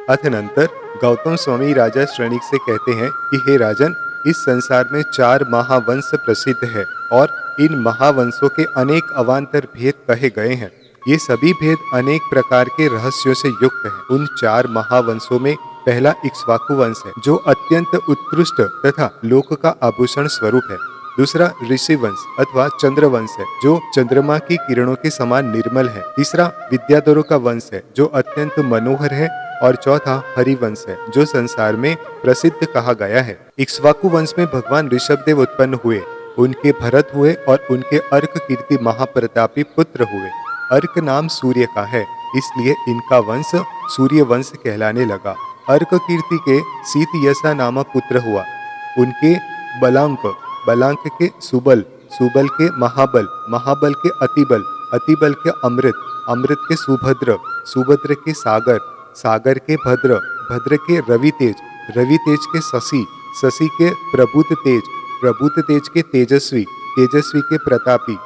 अतनंतर गौतम स्वामी राजा श्रेणिक से कहते हैं कि हे राजन, इस संसार में 4 महावंश प्रसिद्ध है और इन महावंशों के अनेक अवान्तर भेद कहे गए हैं। ये सभी भेद अनेक प्रकार के रहस्यों से युक्त हैं। उन 4 महावंशों में पहला इक्ष्वाकु वंश है, जो अत्यंत उत्कृष्ट तथा लोक का आभूषण स्वरूप है। दूसरा ऋषि वंश अथवा चंद्र वंश है, जो चंद्रमा की किरणों के समान निर्मल है। तीसरा विद्याधरों का वंश है, जो अत्यंत मनोहर है। और चौथा हरिवंश है, जो संसार में प्रसिद्ध कहा गया है। इक्ष्वाकु वंश में भगवान ऋषभदेव उत्पन्न हुए, उनके भरत हुए और उनके अर्क कीर्ति महाप्रतापी पुत्र हुए। अर्क नाम सूर्य का है, इसलिए इनका वंश सूर्य वंश कहलाने लगा। अर्क कीर्ति के शीतयसा नामक पुत्र हुआ, उनके बलांक, बलांक के सुबल, सुबल के महाबल, महाबल के अतिबल, अतिबल के अमृत, अमृत के सुभद्र, सुभद्र के सागर, सागर के भद्र, भद्र के रवितेज, रवितेज के शशि, शशि के प्रभुत तेज, प्रभुत तेज के तेजस्वी, तेजस्वी के प्रतापी,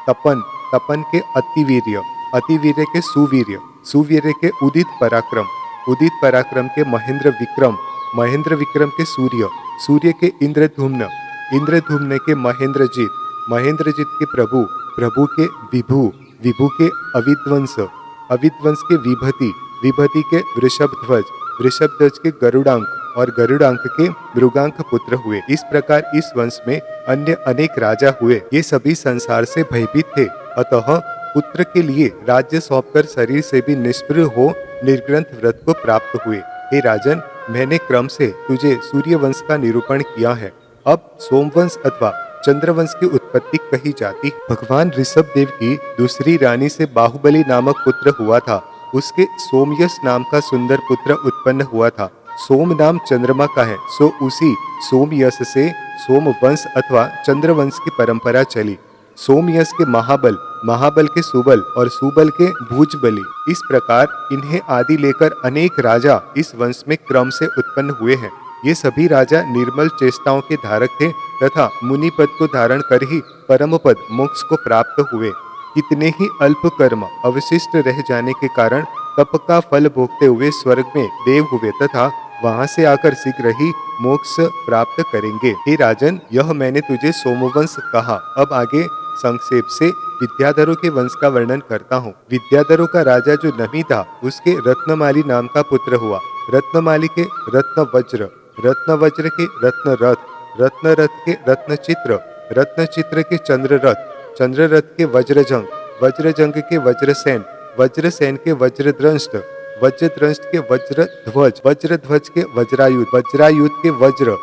तपन, तपन के अतिवीर्य, अतिवीर्य के सुवीर्य, सुवीर्य के उदित पराक्रम, उदित पराक्रम के महेंद्र विक्रम, महेंद्र विक्रम के सूर्य, सूर्य के इंद्रधुम्न, इंद्रधुम्न के महेंद्रजीत, महेंद्रजीत के प्रभु, प्रभु के विभु, विभु के अविध्वंस, अविध्वंस के विभति, विभति के वृषभध्वज, वृषभध्वज के गरुड़ांक और गरुड़ांक के मृगांक पुत्र हुए। इस प्रकार इस वंश में अन्य अनेक राजा हुए। ये सभी संसार से भयभीत थे, अतः पुत्र के लिए राज्य सौंपकर शरीर से भी निष्प्रिय हो निर्ग्रंथ व्रत को प्राप्त हुए। हे राजन, मैंने क्रम से तुझे सूर्य वंश का निरूपण किया है। अब सोमवंश अथवा चंद्रवंश की उत्पत्ति कही जाती है। भगवान ऋषभदेव की दूसरी रानी से बाहुबली नामक पुत्र हुआ था। उसके सोमयश नाम का सुंदर पुत्र उत्पन्न हुआ था। सोम नाम चंद्रमा का है, सो उसी सोमयश से सोमवंश अथवा चंद्रवंश की परंपरा चली। सोमयश के महाबल, महाबल के सुबल और सुबल के भुजबली, इस प्रकार इन्हें आदि लेकर अनेक राजा इस वंश में क्रम से उत्पन्न हुए हैं। ये सभी राजा निर्मल चेष्टाओं के धारक थे तथा मुनि पद को धारण कर ही परम पद मोक्ष को प्राप्त हुए। कितने ही अल्प कर्म अवशिष्ट रह जाने के कारण तप का फल भोगते हुए स्वर्ग में देव हुए तथा वहां से आकर शीघ्र ही मोक्ष प्राप्त करेंगे। हे राजन, यह मैंने तुझे सोमवंश कहा। अब आगे संक्षेप से विद्याधरों के वंश का वर्णन करता हूँ। विद्याधरों का राजा जो नमी था, उसके रत्नमाली नाम का पुत्र हुआ। रत्नमाली के रत्न वज्र, रत्न वज्र के रत्न रथ, रत्न रथ के रत्न चित्र, रत्न चित्र के चंद्र रथ, चंद्र रथ के वज्रजंग, वज्रजंग के वज्रसेन, वज्रसेन के वज्रद्रंष्ट, वज्रद्रंष्ट के वज्रध्वज, वज्रध्वज के वज्रायुध, वज्रायुध के वज्र,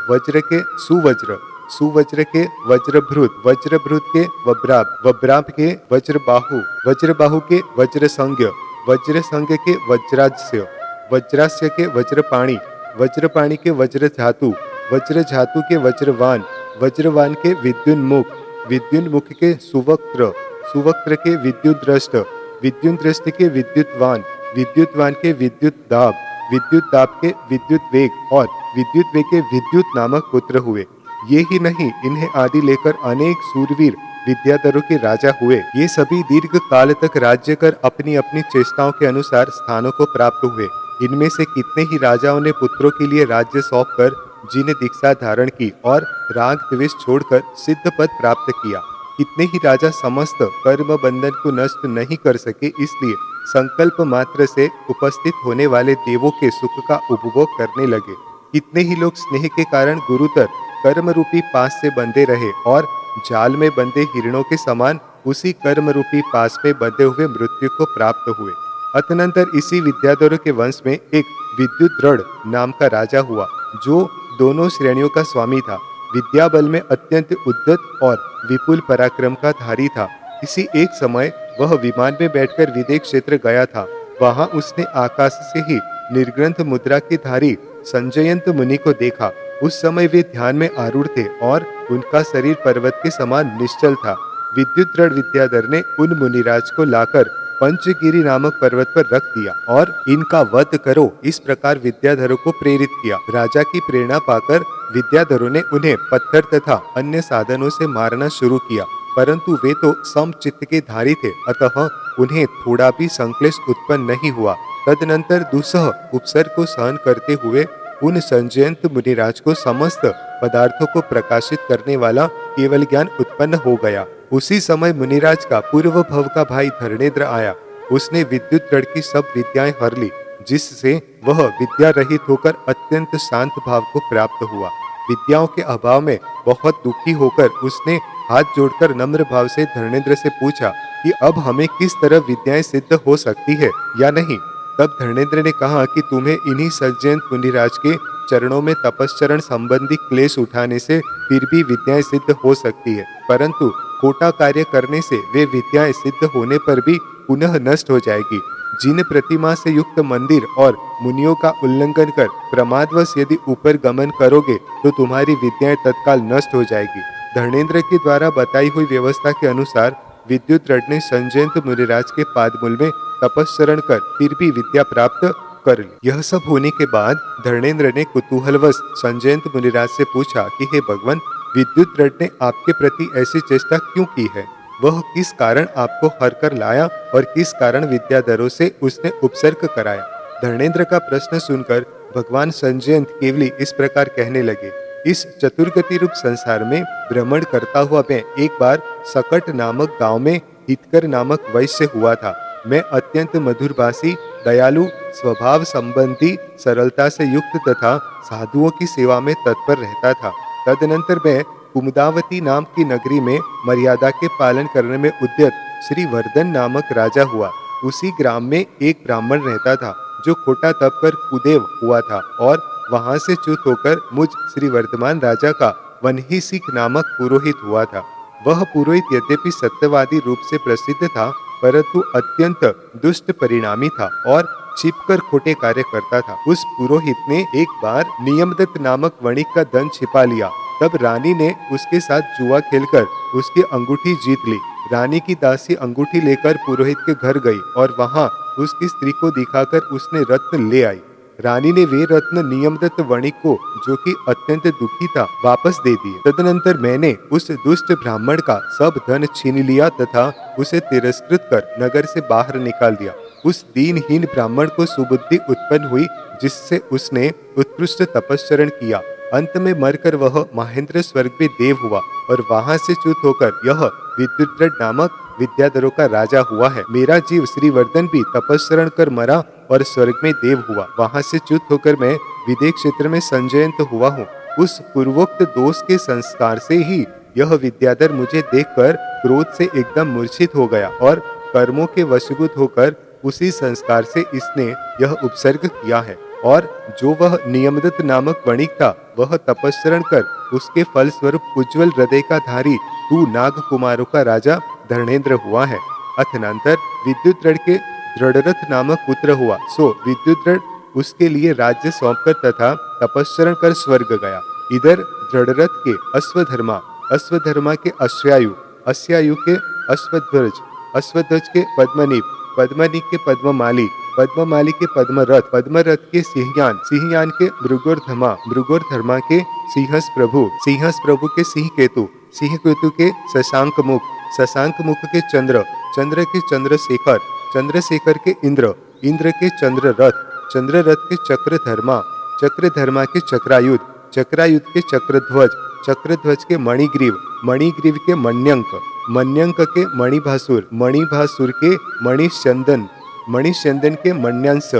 वज्र के सुवज्र, सुवज्र के वज्रभृत, वज्रभृत के वब्राब, वब्राब के वज्रबाहु, वज्रबाहु के वज्रसंज्ञ, वज्रसंज्ञ के वज्रास्य, वज्रास्य के वज्रपाणि, वज्रपाणि के वज्रधातु, वज्रधातु के वज्रवान, वज्रवान के विद्युन्मुख, विद्युन्मुख के सुवक्त्र, सुवक्त्र के विद्युद्रष्ट, विद्युद्रष्ट के विद्युतवान, विद्युतवान के विद्युत दाब, विद्युत दाब के विद्युत वेग और विद्युत वेग के विद्युत नामक पुत्र हुए। ये ही नहीं, इन्हें आदि लेकर अनेक सूरवीर विद्याधरों के राजा हुए। ये सभी दीर्घ काल तक राज्य कर अपनी अपनी चेष्टाओं के अनुसार स्थानों को प्राप्त हुए। इनमें से कितने ही राजाओं ने पुत्रों के लिए राज्य सौंप कर जिन्हें दीक्षा धारण की और राग द्वेष छोड़कर सिद्ध पद प्राप्त किया। कितने ही राजा समस्त कर्म बंधन को नष्ट नहीं कर सके, इसलिए संकल्प मात्र से उपस्थित होने वाले देवों के सुख का उपभोग करने लगे। कितने ही लोग स्नेह के कारण गुरुतर कर्म रूपी पास से बंधे रहे और जाल में बंधे हिरणों के समान उसी कर्म रूपी पास में बंधे हुए मृत्यु को प्राप्त हुए। अतनंतर इसी विद्याधरों के वंश में एक विद्युद्रढ़ नाम का राजा हुआ, जो दोनों श्रेणियों का स्वामी था। विद्या बल में अत्यंत उद्यत और विपुल पराक्रम का धारी था। इसी एक समय वह विमान में बैठकर विदेह क्षेत्र गया था। वहां उसने आकाश से ही निर्ग्रंथ मुद्रा के धारी संजयंत मुनि को देखा। उस समय वे ध्यान में आरूढ़ थे और उनका शरीर पर्वत के समान निश्चल था। विद्युद्रढ़ विद्याधर ने उन मुनिराज को लाकर पंचगिरी नामक पर्वत पर रख दिया और इनका वध करो, इस प्रकार विद्याधरों को प्रेरित किया। राजा की प्रेरणा पाकर विद्याधरों ने उन्हें पत्थर तथा अन्य साधनों से मारना शुरू किया, परंतु वे तो समचित्त के धारी थे, अतः उन्हें थोड़ा भी संक्लेश उत्पन्न नहीं हुआ। तदनंतर दुसह उपसर्ग को सहन करते हुए उन संजयंत मुनिराज को समस्त पदार्थों को प्रकाशित करने वाला केवल ज्ञान उत्पन्न हो गया। उसी समय मुनिराज का पूर्व भव का भाई धर्णेन्द्र आया। उसने विद्युत रण की सब विद्याएं हर ली, जिससे वह विद्या रहित होकर अत्यंत शांत भाव को प्राप्त हुआ। विद्याओं के अभाव में बहुत दुखी होकर उसने हाथ जोड़कर नम्र भाव से धर्णेन्द्र से पूछा कि अब हमें किस तरह विद्याएं सिद्ध हो सकती है या नहीं। तब धर्णेन्द्र ने कहा कि तुम्हें इन्हीं सज्जन मुनिराज के चरणों में तपस्चरण संबंधी क्लेश उठाने से फिर भी विद्याएं सिद्ध हो सकती है, परंतु खोटा कार्य करने से वे विद्याएं सिद्ध होने पर भी पुनः नष्ट हो जाएगी। जिन प्रतिमा से युक्त मंदिर और मुनियों का उल्लंघन कर प्रमादवश यदि ऊपर गमन करोगे तो तुम्हारी विद्याएं तत्काल नष्ट हो जाएगी। धर्णेन्द्र के द्वारा बताई हुई व्यवस्था के अनुसार विद्युत रण ने संजयंत मुनिराज के पादमूल में तपस्चरण कर फिर भी विद्या प्राप्त कर ली। यह सब होने के बाद धर्णेन्द्र ने कुतूहलवश संजयंत मुनिराज से पूछा कि हे भगवान, विद्युत रण ने आपके प्रति ऐसी चेष्टा क्यों की है? वह किस कारण आपको हर कर लाया और किस कारण विद्याधरों से उसने उपसर्ग कराया? धर्णेन्द्र का प्रश्न सुनकर भगवान संजयंत केवली इस प्रकार कहने लगे, इस चतुर्गति रूप संसार में भ्रमण करता हुआ मैं एक बार सकट नामक गांव में हितकर नामक वैश्य हुआ था। मैं अत्यंत मधुरभाषी, दयालु, स्वभाव संबंधी सरलता से युक्त तथा साधुओं की सेवा में तत्पर रहता था। तदनंतर मैं कुमुदावती नाम की नगरी में मर्यादा के पालन करने में उद्यत श्री वर्धन नामक राजा हुआ। उसी ग्राम में एक ब्राह्मण रहता था जो खोटा तप कर कुदेव हुआ था और वहां से च्युत होकर मुझ श्री वर्धमान राजा का वन्हीसिक नामक पुरोहित हुआ था। वह पुरोहित यद्यपि सत्यवादी रूप से प्रसिद्ध था, परंतु अत्यंत दुष्ट परिणामी था और छिपकर खोटे कार्य करता था। उस पुरोहित ने एक बार नियमदत्त नामक वणिक का धन छिपा लिया। तब रानी ने उसके साथ जुआ खेलकर उसकी अंगूठी जीत ली। रानी की दासी अंगूठी लेकर पुरोहित के घर गई और वहां उसकी स्त्री को दिखाकर उसने रत्न ले आई। रानी ने वे रत्न नियमदत्त वणिक को, जो कि अत्यंत दुखी था, वापस दे दिए। तदनंतर मैंने उस दुष्ट ब्राह्मण का सब धन छीन लिया तथा उसे तिरस्कृत कर नगर से बाहर निकाल दिया। उस दीनहीन ब्राह्मण को सुबुद्धि उत्पन्न हुई, जिससे उसने उत्कृष्ट तपस्चरण किया। अंत में मरकर वह महेंद्र स्वर्ग में देव हुआ और वहां से च्युत होकर यह विद्युत नामक विद्याधरों का राजा हुआ है। मेरा जीव श्रीवर्धन भी तपस्चरण कर मरा और स्वर्ग में देव हुआ। वहां से च्युत होकर मैं विदेह क्षेत्र में संजयंत हुआ हूँ। उस पूर्वोक्त दोष के संस्कार से ही यह विद्याधर मुझे देखकर क्रोध से एकदम मूर्छित हो गया और कर्मों के वशीभूत होकर उसी संस्कार से इसने यह उपसर्ग किया है। और जो वह नियमदत्त नामक वणिक था, वह तपस्चरण कर उसके फल स्वरूप उज्ज्वल हृदय का धारी तू नाग कुमारों का राजा धर्णेन्द्र हुआ है। अथनांतर विद्युत रण के दृढ़रथ नामक पुत्र हुआ। सो विद्युत रण उसके लिए राज्य सौंपकर तथा तपस्चरण कर स्वर्ग गया। इधर दृढ़रथ के अश्वधर्मा, अश्वधर्मा के अश्वायु, अश्वायु के अश्वध्वज, अश्वध्वज के पद्मनीप, पद्मनीप के पद्ममाली, पद्ममाली के पद्मरथ, पद्मरथ के सिंहयान, सिंहयान के मृगोर्धमा, मृगोर्धमा के सिंहस प्रभु, सिंहस प्रभु के सिंह केतु, सिंह केतु के शशांक मुख, शशांक मुख के चंद्र, चंद्र के चंद्रशेखर, चंद्रशेखर के इंद्र, इंद्र के चंद्ररथ, चंद्ररथ के चक्रधर्मा, चक्रधर्मा के चक्रायुध, चक्रायुध के चक्रध्वज, चक्रध्वज के मणिग्रीव, मणिग्रीव के मण्यंक, मण्यंक के मणिभासुर, मणिभासुर के मणिस्यंदन, मणिस्यंदन के मण्यांश,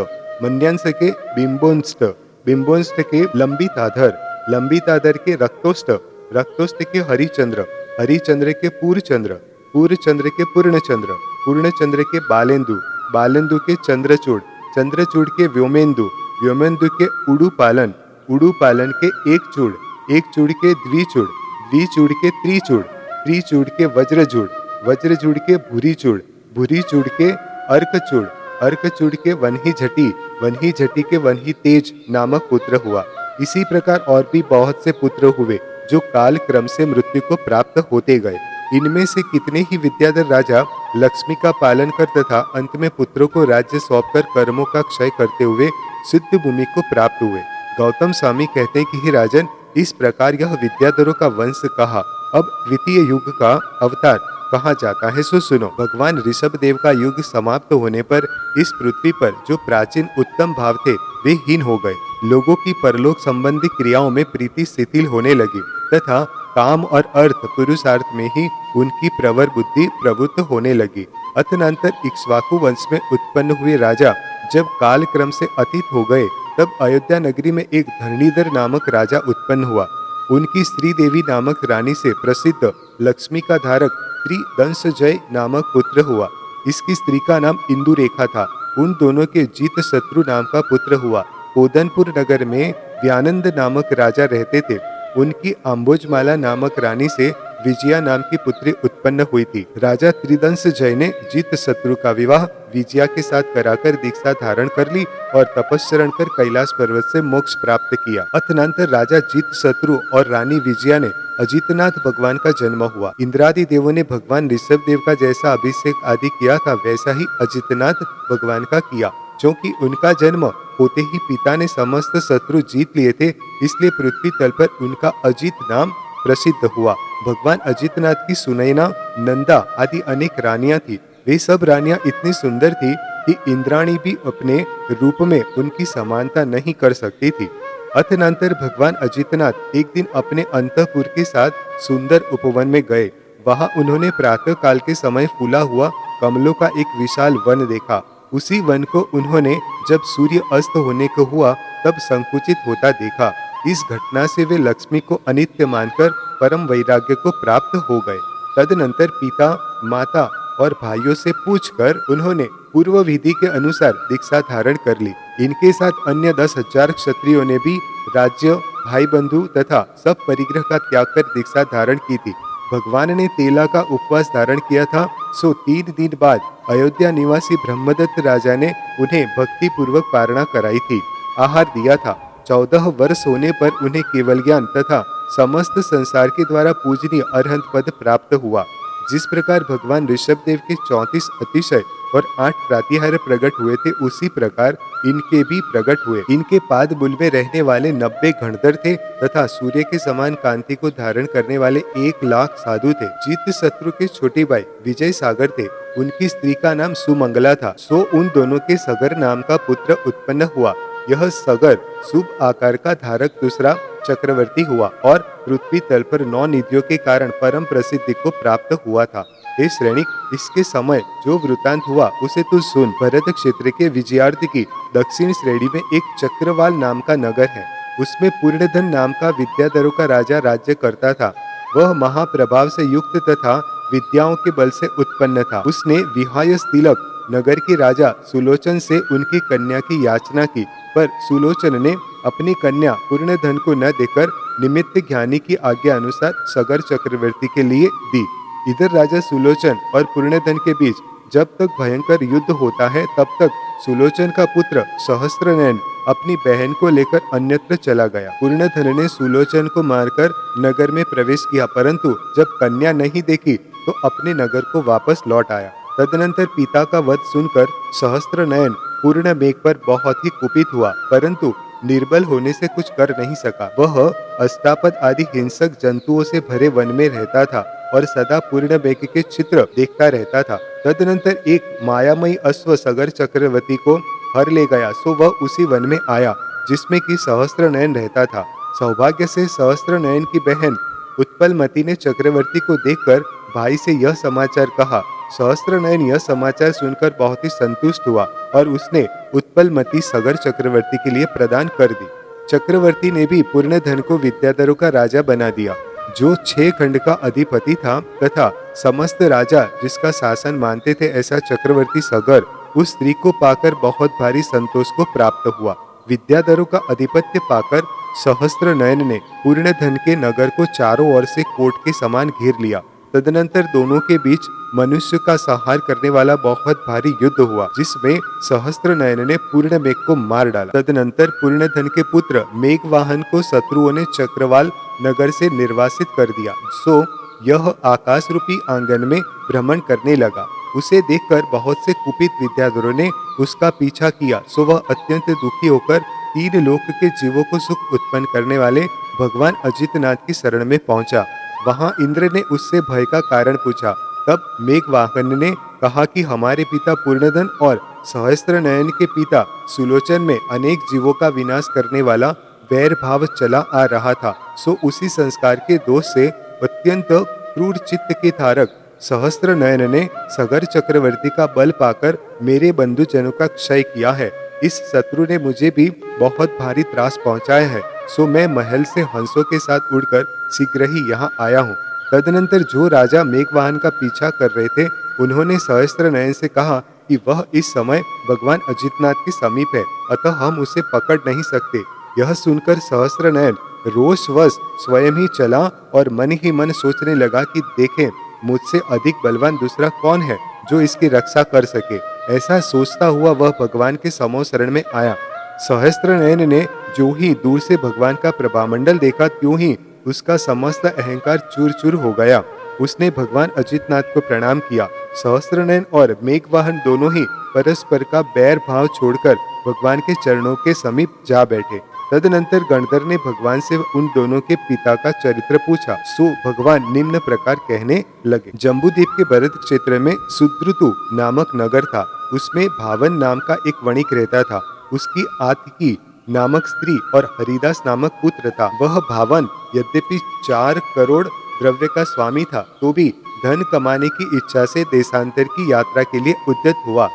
मण्यांश के बिंबोंष्ट, बिंबोंष्ट के लंबिताधर, लंबिताधर के रक्तोष्ट, रक्तोष्ट के हरिचंद्र, हरिचंद्र के पूर्णचंद्र, पूर्णचंद्र के पूर्णचंद्र, पूर्णचंद्र के बालेंदु, बालेंदु के चंद्रचूड़, चंद्रचूड़ के व्योमेंदु, व्योमेंदु के उड़ूपालन, उड़ूपालन के एक चूड़, एक चूड़ के द्विचूड़, द्विचूड़ के त्रिचूड़, त्रिचूड़ के वज्रचूड़, वज्रचूड़ के भूरीचूड़, भूरीचूड़ के अर्कचूड़, अर्कचूड़ के वन्ही झटी, वन्ही झटी के वन्ही तेज नामक पुत्र हुआ। इसी प्रकार और भी बहुत से पुत्र हुए, जो काल क्रम से मृत्यु को प्राप्त होते गए। इनमें से कितने ही विद्याधर राजा लक्ष्मी का पालन कर तथा अंत में पुत्रों को राज्य सौंपकर कर्मों का क्षय करते हुए सिद्ध भूमि को प्राप्त हुए। गौतम स्वामी कहते हैं कि हे राजन, इस प्रकार यह विद्याधरों का वंश कहा। अब द्वितीय युग का अवतार कहा जाता है, सो सुनो। भगवान ऋषभ देव का युग समाप्त होने पर इस पृथ्वी पर जो प्राचीन उत्तम भाव थे वे हीन हो गए। लोगों की परलोक संबंधी क्रियाओं में प्रीति शिथिल होने लगी तथा काम और अर्थ पुरुषार्थ में ही उनकी प्रवर बुद्धि प्रवृत्त होने लगी। अतनांतर इक्ष्वाकु वंश में उत्पन्न हुए राजा जब काल क्रम से अतीत हो गए, तब अयोध्या नगरी में एक धरणीधर नामक राजा उत्पन्न हुआ। उनकी श्री देवी नामक रानी से प्रसिद्ध लक्ष्मी का धारक त्रिदंशजय नामक पुत्र हुआ। इसकी स्त्री का नाम इंदुरेखा था। उन दोनों के जीत शत्रु नाम का पुत्र हुआ। कोदनपुर नगर में व्यानंद नामक राजा रहते थे। उनकी अम्बोजमाला नामक रानी से विजया नाम की पुत्री उत्पन्न हुई थी। राजा त्रिदंश जय ने जीत शत्रु का विवाह विजया के साथ कराकर दीक्षा धारण कर ली और तपस्चरण कर कैलाश पर्वत से मोक्ष प्राप्त किया। अतनांतर राजा जीत शत्रु और रानी विजया ने अजितनाथ भगवान का जन्म हुआ। इंद्रादि देवों ने भगवान ऋषभ देव का जैसा अभिषेक आदि किया था, वैसा ही अजितनाथ भगवान का किया। क्योंकि उनका जन्म होते ही पिता ने समस्त शत्रु जीत लिए थे, इसलिए पृथ्वी तल पर उनका अजित नाम प्रसिद्ध हुआ। भगवान अजितनाथ की सुनैना, नंदा आदि अनेक रानियां थी। वे सब रानियां इतनी सुंदर थी कि इंद्राणी भी अपने रूप में उनकी समानता नहीं कर सकती थी। अतनांतर भगवान अजितनाथ एक दिन अपने अंतःपुर के साथ सुंदर उपवन में गए। वहां उन्होंने प्रातः काल के समय फूला हुआ कमलों का एक विशाल वन देखा। उसी वन को उन्होंने जब सूर्य अस्त होने को हुआ तब संकुचित होता देखा। इस घटना से वे लक्ष्मी को अनित्य मानकर परम वैराग्य को प्राप्त हो गए। तदनंतर पिता, माता और भाइयों से पूछकर उन्होंने पूर्व विधि के अनुसार दीक्षा धारण कर ली। इनके साथ अन्य 10,000 क्षत्रियों ने भी राज्य, भाई बंधु तथा सब परिग्रह का त्याग कर दीक्षा धारण की थी। भगवान ने तेला का उपवास धारण किया था, सो 3 दिन बाद अयोध्या निवासी ब्रह्मदत्त राजा ने उन्हें भक्ति पूर्वक पारणा कराई थी, आहार दिया था। 14 वर्ष होने पर उन्हें केवल ज्ञान तथा समस्त संसार के द्वारा पूजनीय अरहंत पद प्राप्त हुआ। जिस प्रकार भगवान ऋषभ देव के 34 अतिशय और 8 प्रातिहार्य प्रकट हुए थे, उसी प्रकार इनके भी प्रकट हुए। इनके पाद मूल में रहने वाले 90 गणधर थे तथा सूर्य के समान कांति को धारण करने वाले 1 लाख साधु थे। जीत शत्रु के छोटे भाई विजय सागर थे। उनकी स्त्री का नाम सुमंगला था। सो उन दोनों के सगर नाम का पुत्र उत्पन्न हुआ। यह सगर शुभ आकार का धारक दूसरा चक्रवर्ती हुआ और पृथ्वी तल पर 9 निधियों के कारण परम प्रसिद्धि को प्राप्त हुआ था। हे श्रेणिक, इसके समय जो वृतांत हुआ उसे तू सुन। भरत क्षेत्र के विजयार्थ की दक्षिण श्रेणी में एक चक्रवाल नाम का नगर है। उसमें पूर्णधन नाम का विद्याधरों का राजा राज्य करता था। वह महाप्रभाव से युक्त तथा विद्याओं के बल से उत्पन्न था। उसने विहायस तिलक नगर के राजा सुलोचन से उनकी कन्या की याचना की, पर सुलोचन ने अपनी कन्या पूर्णधन को न देकर निमित्त ज्ञानी की आज्ञा अनुसार सगर चक्रवर्ती के लिए दी। इधर राजा सुलोचन और पूर्णधन के बीच जब तक भयंकर युद्ध होता है, तब तक सुलोचन का पुत्र सहस्त्रनयन अपनी बहन को लेकर अन्यत्र चला गया। पूर्णधन ने सुलोचन को मारकर नगर में प्रवेश किया, परंतु जब कन्या नहीं देखी तो अपने नगर को वापस लौट आया। तदनंतर पिता का वध सुनकर सहस्त्रनयन पूर्ण मेघ पर बहुत ही कुपित हुआ, परंतु निर्बल होने से कुछ कर नहीं सका। वह अष्टापद आदि हिंसक जंतुओं से भरे वन में रहता था और सदा पूर्ण मेघ के चित्र देखता रहता था। तदनंतर एक मायामयी अश्व सगर चक्रवर्ती को हर ले गया, सो वह उसी वन में आया जिसमें कि सहस्त्रनयन रहता था। सौभाग्य से सहस्त्रनयन की बहन उत्पलमती ने चक्रवर्ती को देखकर भाई से यह समाचार कहा। सहस्त्रनयन यह समाचार सुनकर बहुत ही संतुष्ट हुआ और उसने उत्पलमती सगर चक्रवर्ती के लिए प्रदान कर दी। चक्रवर्ती ने भी पूर्णधन को विद्याधरों का राजा बना दिया, जो 6 खंड का अधिपति था तथा समस्त राजा जिसका शासन मानते थे। ऐसा चक्रवर्ती सगर उस स्त्री को पाकर बहुत भारी संतोष को प्राप्त हुआ। विद्याधरों का अधिपत्य पाकर सहस्त्रनयन ने पूर्णधन के नगर को चारों ओर से कोट के समान घेर लिया। तदनंतर दोनों के बीच मनुष्य का संहार करने वाला बहुत भारी युद्ध हुआ, जिसमें सहस्त्रनयन ने पूर्णमेघ को मार डाला। तदनंतर पूर्णधन के पुत्र मेघवाहन को शत्रुओं ने चक्रवाल नगर से निर्वासित कर दिया। सो यह आकाश रूपी आंगन में भ्रमण करने लगा। उसे देखकर बहुत से कुपित विद्याधरों ने उसका पीछा किया। सो वह अत्यंत दुखी होकर 3 लोक के जीवों को सुख उत्पन्न करने वाले भगवान अजितनाथ की शरण में पहुंचा। वहां इंद्र ने उससे भय का कारण पूछा। तब मेघवाहन ने कहा कि हमारे पिता पूर्णधन और सहस्त्रनयन के पिता सुलोचन में अनेक जीवों का विनाश करने वाला वैर भाव चला आ रहा था। सो उसी संस्कार के दोष से अत्यंत क्रूर चित्त के धारक सहस्त्रनयन ने सगर चक्रवर्ती का बल पाकर मेरे बंधुजनों का क्षय किया है। इस शत्रु ने मुझे भी बहुत भारी त्रास पहुंचाया है। सो मैं महल से हंसों के साथ उड़कर शीघ्र ही यहाँ आया हूँ। तदनंतर जो राजा मेघवाहन का पीछा कर रहे थे, उन्होंने सहस्त्रनयन से कहा कि वह इस समय भगवान अजितनाथ के समीप है, अतः हम उसे पकड़ नहीं सकते। यह सुनकर सहस्त्रनयन रोषवश स्वयं ही चला और मन ही मन सोचने लगा कि देखें मुझसे अधिक बलवान दूसरा कौन है जो इसकी रक्षा कर सके। ऐसा सोचता हुआ वह भगवान के समो शरण में आया। सहस्त्रनयन ने जो ही दूर से भगवान का प्रभामंडल देखा, त्यों ही उसका समस्त अहंकार चूर चूर हो गया। उसने भगवान अजितनाथ को प्रणाम किया। सहस्त्रनयन और मेघवाहन दोनों ही परस्पर का बैर भाव छोड़कर भगवान के चरणों के समीप जा बैठे। तदनंतर गणधर ने भगवान से उन दोनों के पिता का चरित्र पूछा। सो भगवान निम्न प्रकार कहने लगे। जम्बूद्वीप के भरत क्षेत्र में सुद्रुतु नामक नगर था। उसमें भावन नाम का एक वणिक रहता था। उसकी आतिकी नामक स्त्री और हरिदास नामक पुत्र था। वह भावन यद्यपि 4 करोड़ द्रव्य का स्वामी था, तो भी धन कमाने की इच्छा से देशांतर की यात्रा के लिए उद्यत हुआ।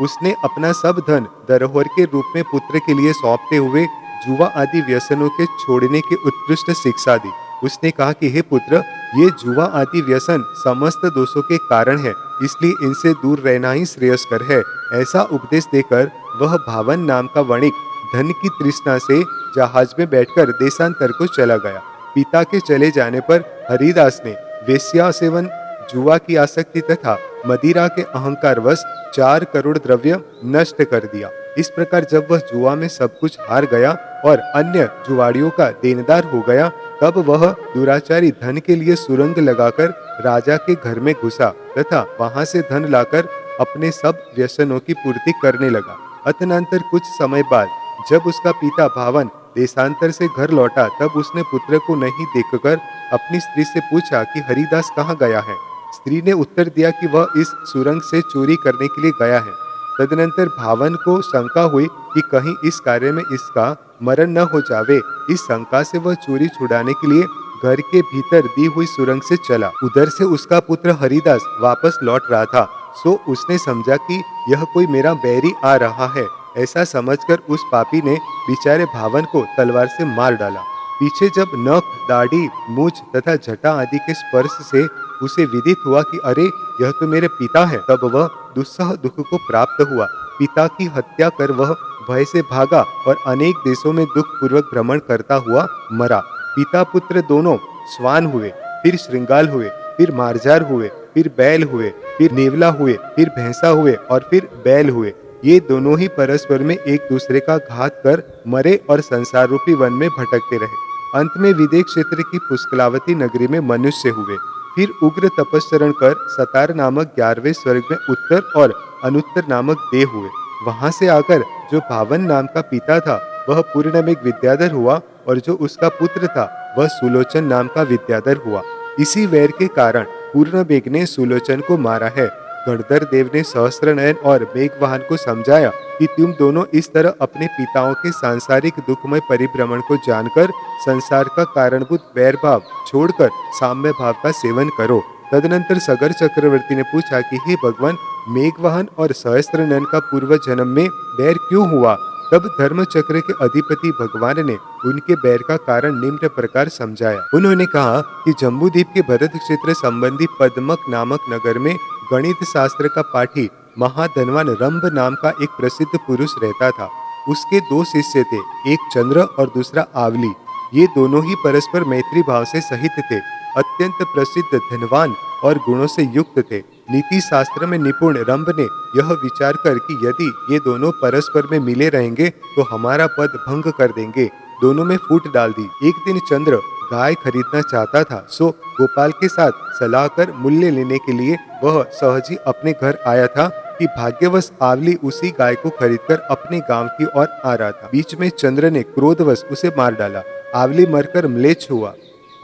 उसने अपना सब धन धरोहर के रूप में पुत्र के लिए सौंपते हुए जुआ आदि व्यसनों के छोड़ने की उत्कृष्ट शिक्षा दी। उसने कहा कि हे पुत्र, ये जुआ आदि व्यसन समस्त दोषों के कारण है, इसलिए इनसे दूर रहना ही श्रेयस्कर है। ऐसा उपदेश देकर वह भावन नाम का वणिक धन की तृष्णा से जहाज में बैठकर देशांतर को चला गया। पिता के चले जाने पर हरिदास ने वेश्या सेवन, जुआ की आसक्ति तथा मदिरा के अहंकारवश 4 करोड़ द्रव्य नष्ट कर दिया। इस प्रकार जब वह जुआ में सब कुछ हार गया और अन्य जुआड़ियों का देनदार हो गया, तब वह दुराचारी धन के लिए सुरंग लगाकर राजा के घर में घुसा तथा वहां से धन लाकर अपने सब व्यसनों की पूर्ति करने लगा। अतनांतर कुछ समय बाद जब उसका पिता भावन देशांतर से घर लौटा, तब उसने पुत्र को नहीं देखकर अपनी स्त्री से पूछा कि हरिदास कहाँ गया है। स्त्री ने उत्तर दिया कि वह इस सुरंग से चोरी करने के लिए गया है। तदनंतर भावन को शंका हुई कि कहीं इस कार्य में इसका मरण न हो जावे। इस शंका से वह चोरी छुड़ाने के लिए घर के भीतर दी हुई सुरंग से चला। उधर से उसका पुत्र हरिदास वापस लौट रहा था। सो उसने समझा कि यह कोई मेरा बैरी आ रहा है। ऐसा समझकर उस पापी ने बेचारे भावन को तलवार से मार डाला। पीछे जब नख, दाढ़ी, मूछ तथा जटा आदि के स्पर्श से उसे विदित हुआ कि अरे यह तो मेरे पिता है, तब वह दुस्सह दुख को प्राप्त हुआ। पिता की हत्या कर वह भय से भागा और अनेक देशों में दुख पूर्वक भ्रमण करता हुआ मरा। पिता पुत्र दोनों स्वान हुए, फिर श्रृंगाल हुए, फिर मार्जार हुए, फिर बैल हुए, फिर नेवला हुए, फिर भैंसा हुए और फिर बैल हुए। ये दोनों ही परस्पर में एक दूसरे का घात कर मरे और संसार रूपी वन में भटकते रहे। अंत में विदेह क्षेत्र की पुष्कलावती नगरी में मनुष्य हुए। फिर उग्र तपस्चरण कर सतार नामक 11वें स्वर्ग में उत्तर और अनुत्तर नामक देह हुए। वहां से आकर जो भावन नाम का पिता था वह पूर्णमेघ विद्याधर हुआ और जो उसका पुत्र था वह सुलोचन नाम का विद्याधर हुआ। इसी वैर के कारण पूर्णमेघ ने सुलोचन को मारा है। गणधर देव ने सहस्त्रनयन और मेघवाहन को समझाया कि तुम दोनों इस तरह अपने पिताओं के सांसारिक दुखमय परिभ्रमण को जानकर संसार का कारणभूत वैर भाव छोड़कर साम्य भाव का सेवन करो। तदनंतर सगर चक्रवर्ती ने पूछा कि हे भगवान, मेघवाहन और सहस्त्रनयन का पूर्व जन्म में वैर क्यों हुआ? तब धर्म चक्र के अधिपति भगवान ने उनके बैर का कारण निम्न प्रकार समझाया। उन्होंने कहा कि जम्बूद्वीप के भरत क्षेत्र संबंधी पद्मक नामक नगर में गणित शास्त्र का पाठी महाधनवान रंभ नाम का एक प्रसिद्ध पुरुष रहता था। उसके 2 शिष्य थे, एक चंद्र और दूसरा आवली। ये दोनों ही परस्पर मैत्री भाव से सहित थे। अत्यंत प्रसिद्ध, धनवान और गुणों से युक्त थे। नीति शास्त्र में निपुण रंभ ने यह विचार कर कि यदि ये दोनों परस्पर में मिले रहेंगे तो हमारा पद भंग कर देंगे, दोनों में फूट डाल दी। एक दिन चंद्र गाय खरीदना चाहता था, सो गोपाल के साथ सलाह कर मूल्य लेने के लिए वह सहज ही अपने घर आया था कि भाग्यवश आवली उसी गाय को खरीदकर अपने गांव की ओर आ रहा था। बीच में चंद्र ने क्रोधवश उसे मार डाला। आवली मरकर म्लेच्छ हुआ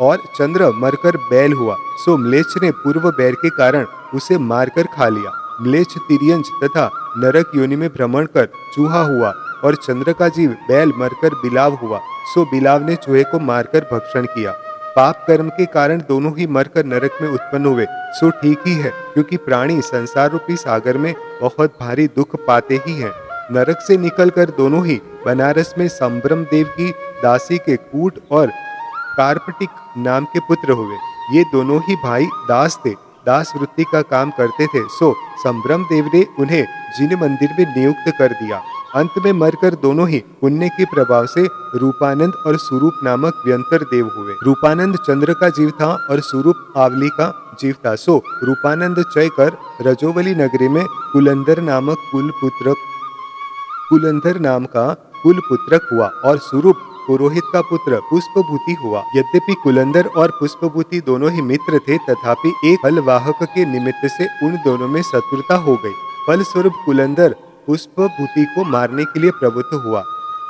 और चंद्र मरकर बैल हुआ। सो म्लेच्छ ने पूर्व बैर के कारण उसे मारकर खा लिया। म्लेच्छ तिर्यंज तथा नरक योनि में भ्रमण कर चूहा हुआ और चंद्र का जीव बैल मरकर बिलाव हुआ, सो बिलाव ने चूहे को मारकर भक्षण किया। पाप कर्म के कारण दोनों ही मरकर नरक में उत्पन्न हुए, सो ठीक ही है, क्योंकि प्राणी संसार रूपी सागर में बहुत भारी दुख पाते ही हैं। नरक से निकलकर दोनों ही बनारस में संभ्रम देव की दासी के कूट और कार्पटिक नाम के पुत्र हुए। ये दोनों ही भाई दास थे, दास वृत्ति का काम करते थे, सो संभ्रम देव ने उन्हें जिन मंदिर में नियुक्त कर दिया। अंत में मरकर दोनों ही पुण्य के प्रभाव से रूपानंद और स्वरूप नामक व्यंतर देव हुए। रूपानंद चंद्र का जीव था और स्वरूप आवली का जीव था, सो रूपानंद चय कर रजोवली नगरी में कुलंदर नाम का कुल पुत्रक हुआ और स्वरूप पुरोहित का पुत्र पुष्पभूति हुआ। यद्यपि कुलंदर और पुष्पभूति दोनों ही मित्र थे, तथापि एक फलवाहक के निमित्त से उन दोनों में शत्रुता हो गई। फलस्वरूप कुलंदर पुष्पभूति को मारने के लिए प्रवृत्त हुआ।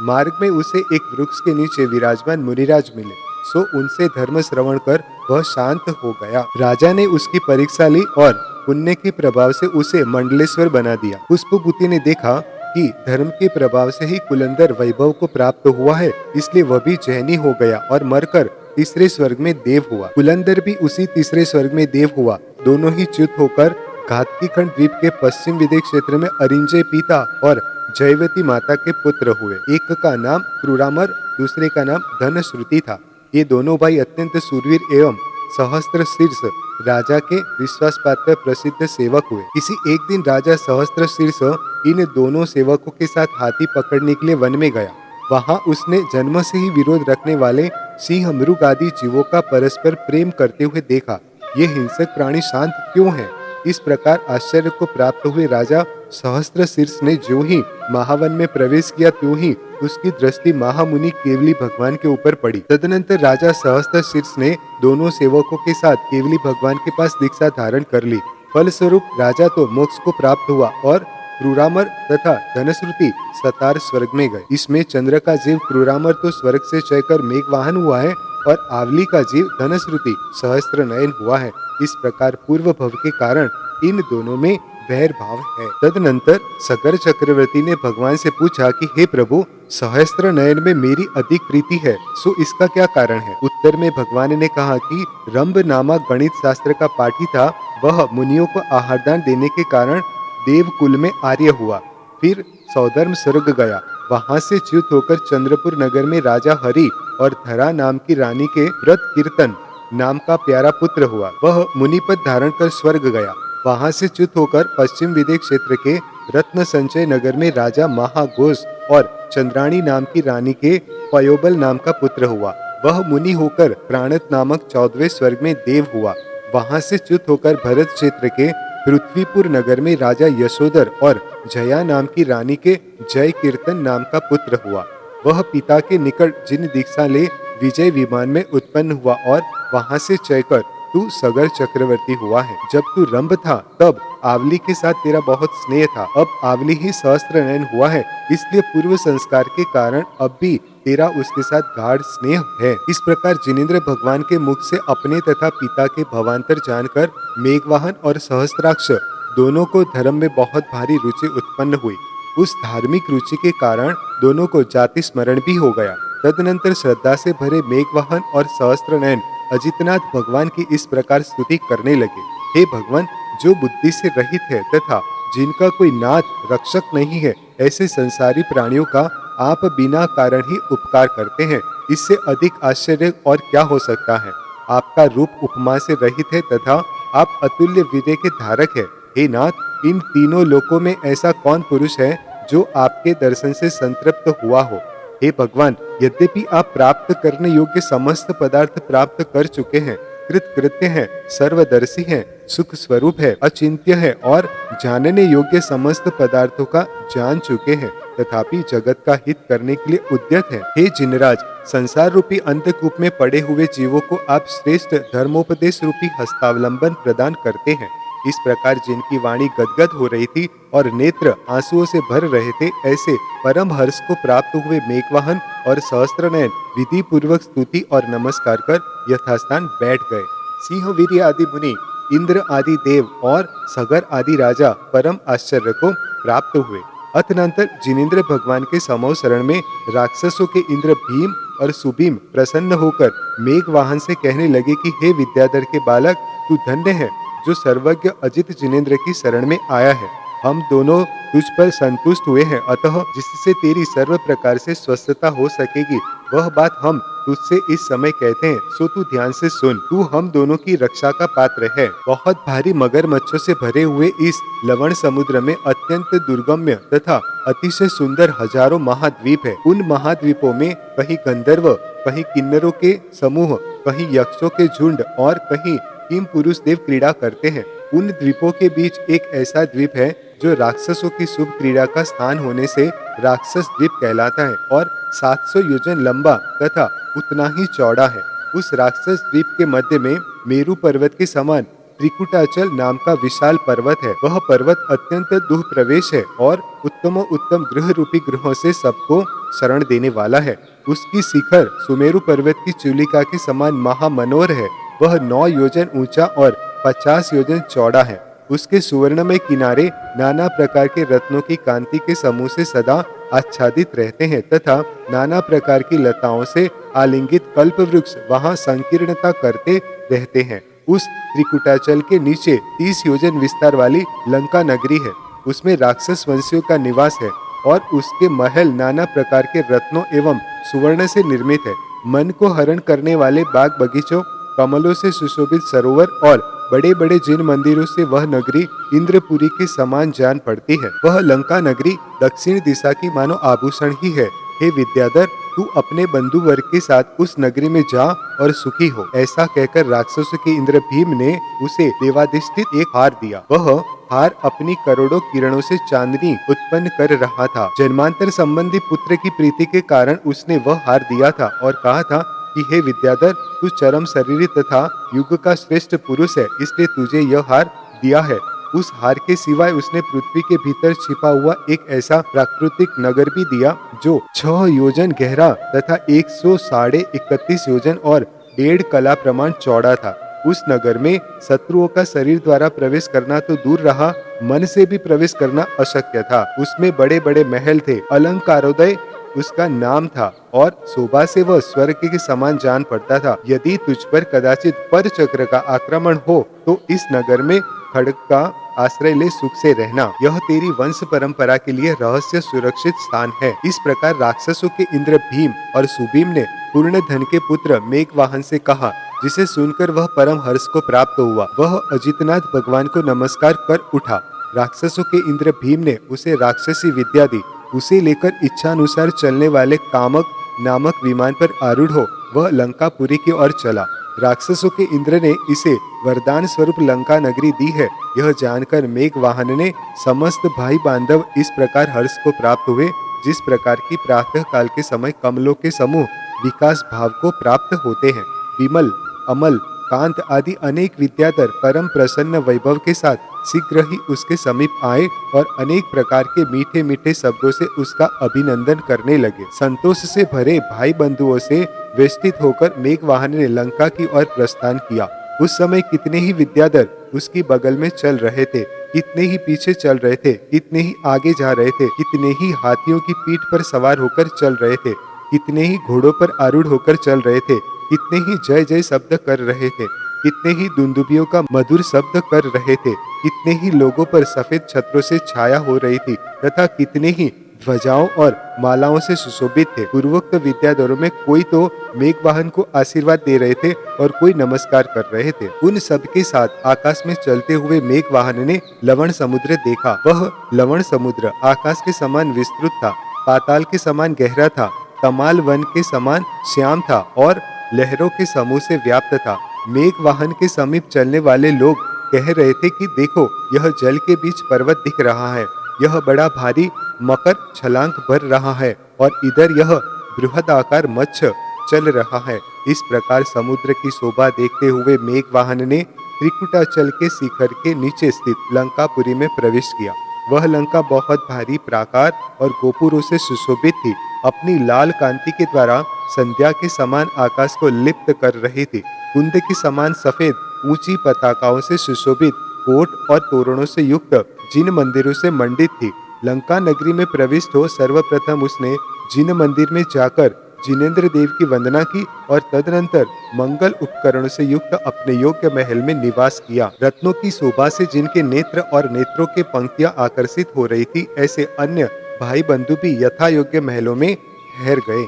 मार्ग में उसे एक वृक्ष के नीचे विराजमान मुनिराज मिले, सो उनसे धर्म श्रवण कर वह शांत हो गया। राजा ने उसकी परीक्षा ली और पुण्य के प्रभाव से उसे मंडलेश्वर बना दिया। पुष्पभूति ने देखा कि धर्म के प्रभाव से ही कुलंदर वैभव को प्राप्त हुआ है, इसलिए वह भी जैनी हो गया और मरकर तीसरे स्वर्ग में देव हुआ। कुलंदर भी उसी तीसरे स्वर्ग में देव हुआ। दोनों ही च्युत होकर घातकीखंड द्वीप के पश्चिम विदेह क्षेत्र में अरिंजय पिता और जयवती माता के पुत्र हुए। एक का नाम क्रूरामर, दूसरे का नाम धनश्रुति था। ये दोनों भाई अत्यंत शूरवीर एवं सहस्त्र शीर्ष राजा के विश्वास पात्र प्रसिद्ध सेवक हुए। किसी एक दिन राजा सहस्त्र शीर्ष इन दोनों सेवकों के साथ हाथी पकड़ने के लिए वन में गया। वहां उसने जन्म से ही विरोध रखने वाले सिंह, मृग आदि जीवों का परस्पर प्रेम करते हुए देखा। ये हिंसक प्राणी शांत क्यों हैं? इस प्रकार आश्चर्य को प्राप्त हुए राजा सहस्त्र शीर्ष ने जो ही महावन में प्रवेश किया, त्यों ही उसकी दृष्टि महामुनि केवली भगवान के ऊपर पड़ी। तदनंतर राजा सहस्त्र शीर्ष ने दोनों सेवकों के साथ केवली भगवान के पास दीक्षा धारण कर ली। फलस्वरूप राजा तो मोक्ष को प्राप्त हुआ और क्रूरामर तथा धनश्रुति सतार स्वर्ग में गए। इसमें चंद्र का जीव क्रूरामर तो स्वर्ग से चयकर मेघवाहन हुआ है और आवली का जीव धनश्रुति सहस्त्र नयन हुआ है। इस प्रकार पूर्व भव के कारण इन दोनों में वैर भाव है। तदनंतर सगर चक्रवर्ती ने भगवान से पूछा कि हे प्रभु, सहस्त्र नयन में मेरी अधिक प्रीति है, सो इसका क्या कारण है? उत्तर में भगवान ने कहा कि रंभ नामक गणित शास्त्र का पाठी था। वह मुनियों को आहारदान देने के कारण देव कुल में आर्य हुआ, फिर सौधर्म स्वर्ग गया। वहां से च्युत होकर चंद्रपुर नगर में राजा हरि और धरा नाम की रानी के व्रत कीर्तन नाम का प्यारा पुत्र हुआ। वह मुनिपद धारण कर स्वर्ग गया। वहां से च्युत होकर पश्चिम विदेह क्षेत्र के रत्न संचय नगर में राजा महाघोष और चंद्राणी नाम की रानी के पयोबल नाम का पुत्र हुआ। वह मुनि होकर प्राणत नामक 14वें स्वर्ग में देव हुआ। वहां से च्युत होकर भरत क्षेत्र के पृथ्वीपुर नगर में राजा यशोधर और जया नाम की रानी के जय कीर्तन नाम का पुत्र हुआ। वह पिता के निकट जिन दीक्षा ले विजय विमान में उत्पन्न हुआ और वहां से चयकर तू सगर चक्रवर्ती हुआ है। जब तू रंभ था तब आवली के साथ तेरा बहुत स्नेह था। अब आवली ही सहस्त्र नयन हुआ है, इसलिए पूर्व संस्कार के कारण अब भी तेरा उसके साथ गाढ़ स्नेह है। इस प्रकार जिनेंद्र भगवान के मुख से अपने तथा पिता के भवांतर जानकर मेघवाहन और सहस्त्राक्ष दोनों को धर्म में बहुत भारी रुचि उत्पन्न हुई। उस धार्मिक रुचि के कारण दोनों को जाति स्मरण भी हो गया। तदनंतर श्रद्धा से भरे मेघवाहन और सहस्त्र नयन अजितनाथ भगवान की इस प्रकार स्तुति करने लगे। हे भगवान, जो बुद्धि से रहित है तथा जिनका कोई नाथ रक्षक नहीं है, ऐसे संसारी प्राणियों का आप बिना कारण ही उपकार करते हैं। इससे अधिक आश्चर्य और क्या हो सकता है? आपका रूप उपमा से रहित है तथा आप अतुल्य विद्या के धारक है। हे नाथ, इन तीनों लोकों में ऐसा कौन पुरुष है जो आपके दर्शन से संतृप्त हुआ हो? हे भगवान, यद्यपि आप प्राप्त करने योग्य समस्त पदार्थ प्राप्त कर चुके हैं, कृतकृत्य हैं, सर्वदर्शी हैं, सुख स्वरूप है, अचिंत्य है और जानने योग्य समस्त पदार्थों का जान चुके हैं, तथापि जगत का हित करने के लिए उद्यत है। हे जिनराज, संसार रूपी अंधकूप में पड़े हुए जीवों को आप श्रेष्ठ धर्मोपदेश रूपी हस्तावलंबन प्रदान करते हैं। इस प्रकार जिनकी वाणी गदगद हो रही थी और नेत्र आंसुओं से भर रहे थे, ऐसे परम हर्ष को प्राप्त हुए मेघवाहन और सहस्त्रनयन विधि पूर्वक स्तुति और नमस्कार कर यथास्थान बैठ गए। सिंहवीर्य आदि मुनि इंद्र आदि देव और सगर आदि राजा परम आश्चर्य को प्राप्त हुए। अतनंतर जिनेंद्र भगवान के समूह शरण में राक्षसों के इंद्र भीम और सुभीम प्रसन्न होकर मेघ वाहन से कहने लगे कि हे विद्याधर के बालक, तू धन्य है जो सर्वज्ञ अजित जिनेंद्र की शरण में आया है। हम दोनों तुझ पर संतुष्ट हुए हैं, अतः जिससे तेरी सर्व प्रकार से स्वस्थता हो सकेगी वह बात हम तुझसे इस समय कहते हैं, सो तू ध्यान से सुन। तू हम दोनों की रक्षा का पात्र है। बहुत भारी मगरमच्छों से भरे हुए इस लवण समुद्र में अत्यंत दुर्गम्य तथा अतिशय सुंदर हजारों महाद्वीप है। उन महाद्वीपों में कहीं गंधर्व, कहीं किन्नरों के समूह, कहीं यक्षों के झुंड और कहीं किम पुरुष देव क्रीड़ा करते हैं। उन द्वीपों के बीच एक ऐसा द्वीप है जो राक्षसों की शुभ क्रीड़ा का स्थान होने से राक्षस द्वीप कहलाता है और 700 योजन लंबा तथा उतना ही चौड़ा है। उस राक्षस द्वीप के मध्य में मेरु पर्वत के समान त्रिकुटाचल नाम का विशाल पर्वत है। वह पर्वत अत्यंत दुह प्रवेश है और उत्तम गृह रूपी ग्रहों से सबको शरण देने वाला है। उसकी शिखर सुमेरु पर्वत की चूलिका के समान महामनोहर है। वह 9 योजन ऊंचा और 50 योजन चौड़ा है। उसके सुवर्ण में किनारे नाना प्रकार के रत्नों की कांति के समूह से सदा आच्छादित रहते हैं तथा नाना प्रकार की लताओं से आलिंगित कल्प वृक्ष वहाँ संकीर्णता करते रहते हैं। उस त्रिकुटाचल के नीचे 30 योजन विस्तार वाली लंका नगरी है। उसमें राक्षस वंशियों का निवास है और उसके महल नाना प्रकार के रत्नों एवं सुवर्ण से निर्मित है। मन को हरण करने वाले बाग बगीचों, कमलों से सुशोभित सरोवर और बड़े बड़े जिन मंदिरों से वह नगरी इंद्रपुरी के समान जान पड़ती है। वह लंका नगरी दक्षिण दिशा की मानो आभूषण ही है। हे विद्याधर, तू अपने बंधु वर्ग के साथ उस नगरी में जा और सुखी हो। ऐसा कहकर राक्षसों के इंद्र भीम ने उसे देवाधिष्ठित एक हार दिया। वह हार अपनी करोड़ों किरणों से चांदनी उत्पन्न कर रहा था। जन्मांतर संबंधी पुत्र की प्रीति के कारण उसने वह हार दिया था और कहा था कि हे विद्याधर, तू चरम शरीरी तथा युग का श्रेष्ठ पुरुष है, इसलिए तुझे यह हार दिया है। उस हार के सिवाय उसने पृथ्वी के भीतर छिपा हुआ एक ऐसा प्राकृतिक नगर भी दिया जो 6 योजन गहरा तथा 131 योजन और 1.5 कला प्रमाण चौड़ा था। उस नगर में शत्रुओं का शरीर द्वारा प्रवेश करना तो दूर रहा, मन से भी प्रवेश करना अशक्य था। उसमें बड़े बड़े महल थे, अलंकारोदय उसका नाम था और शोभा से वह स्वर्ग के समान जान पड़ता था। यदि तुझ पर कदाचित पर चक्र का आक्रमण हो तो इस नगर में खड्ग का आश्रय ले सुख से रहना। यह तेरी वंश परंपरा के लिए रहस्य सुरक्षित स्थान है। इस प्रकार राक्षसों के इंद्र भीम और सुभीम ने पूर्ण धन के पुत्र मेघवाहन से कहा, जिसे सुनकर वह परम हर्ष को प्राप्त हुआ। वह अजितनाथ भगवान को नमस्कार कर उठा। राक्षसों के इंद्र भीम ने उसे राक्षसी विद्या दी। उसे लेकर इच्छानुसार चलने वाले कामक नामक विमान पर आरूढ़ हो वह लंकापुरी की ओर चला। राक्षसों के इंद्र ने इसे वरदान स्वरूप लंका नगरी दी है। यह जानकर मेघवाहन ने समस्त भाई बांधव इस प्रकार हर्ष को प्राप्त हुए, जिस प्रकार की प्रातः काल के समय कमलों के समूह विकास भाव को प्राप्त होते हैं। विमल, अमल, कांत आदि अनेक विद्याधर परम प्रसन्न वैभव के साथ शीघ्र ही उसके समीप आए और अनेक प्रकार के मीठे मीठे शब्दों से उसका अभिनंदन करने लगे। संतोष से भरे भाई बंधुओं से वेष्टित होकर मेघवाहन ने लंका की ओर प्रस्थान किया। उस समय कितने ही विद्याधर उसकी बगल में चल रहे थे, कितने ही पीछे चल रहे थे, कितने ही आगे जा रहे थे, कितने ही हाथियों की पीठ पर सवार होकर चल रहे थे, कितने ही घोड़ों पर आरूढ़ होकर चल रहे थे, कितने ही जय जय शब्द कर रहे थे, कितने ही दुंदुभियों का मधुर शब्द कर रहे थे, कितने ही लोगों पर सफेद छत्रों से छाया हो रही थी तथा कितने ही ध्वजाओं और मालाओं से सुशोभित थे। पूर्वोक्त विद्याधरों में कोई तो मेघवाहन को आशीर्वाद दे रहे थे और कोई नमस्कार कर रहे थे। उन सब के साथ आकाश में चलते हुए मेघवाहन ने लवण समुद्र देखा। वह लवण समुद्र आकाश के समान विस्तृत था, पाताल के समान गहरा था, तमाल वन के समान श्याम था और लहरों के समूह से व्याप्त था। मेघवाहन के समीप चलने वाले लोग कह रहे थे कि देखो, यह जल के बीच पर्वत दिख रहा है, यह बड़ा भारी मकर छलांग भर रहा है और इधर यह बृहदाकार मत्स्य चल रहा है। इस प्रकार समुद्र की शोभा देखते हुए मेघवाहन ने त्रिकुटाचल के शिखर के नीचे स्थित लंकापुरी में प्रवेश किया। वह लंका बहुत भारी प्राकार और गोपुरों से सुशोभित थी। अपनी लाल कांति के द्वारा संध्या के समान आकाश को लिप्त कर रही थी। कुंद के समान सफेद ऊंची पताकाओं से सुशोभित कोट और तोरणों से युक्त जिन मंदिरों से मंडित थी। लंका नगरी में प्रविष्ट हो सर्वप्रथम उसने जिन मंदिर में जाकर जिनेंद्र देव की वंदना की और तदनंतर मंगल उपकरणों से युक्त अपने योग्य महल में निवास किया। रत्नों की शोभा से जिनके नेत्र और नेत्रों के पंक्तियां आकर्षित हो रही थी, ऐसे अन्य भाई बंधु भी यथा योग्य महलों में ठहर गए।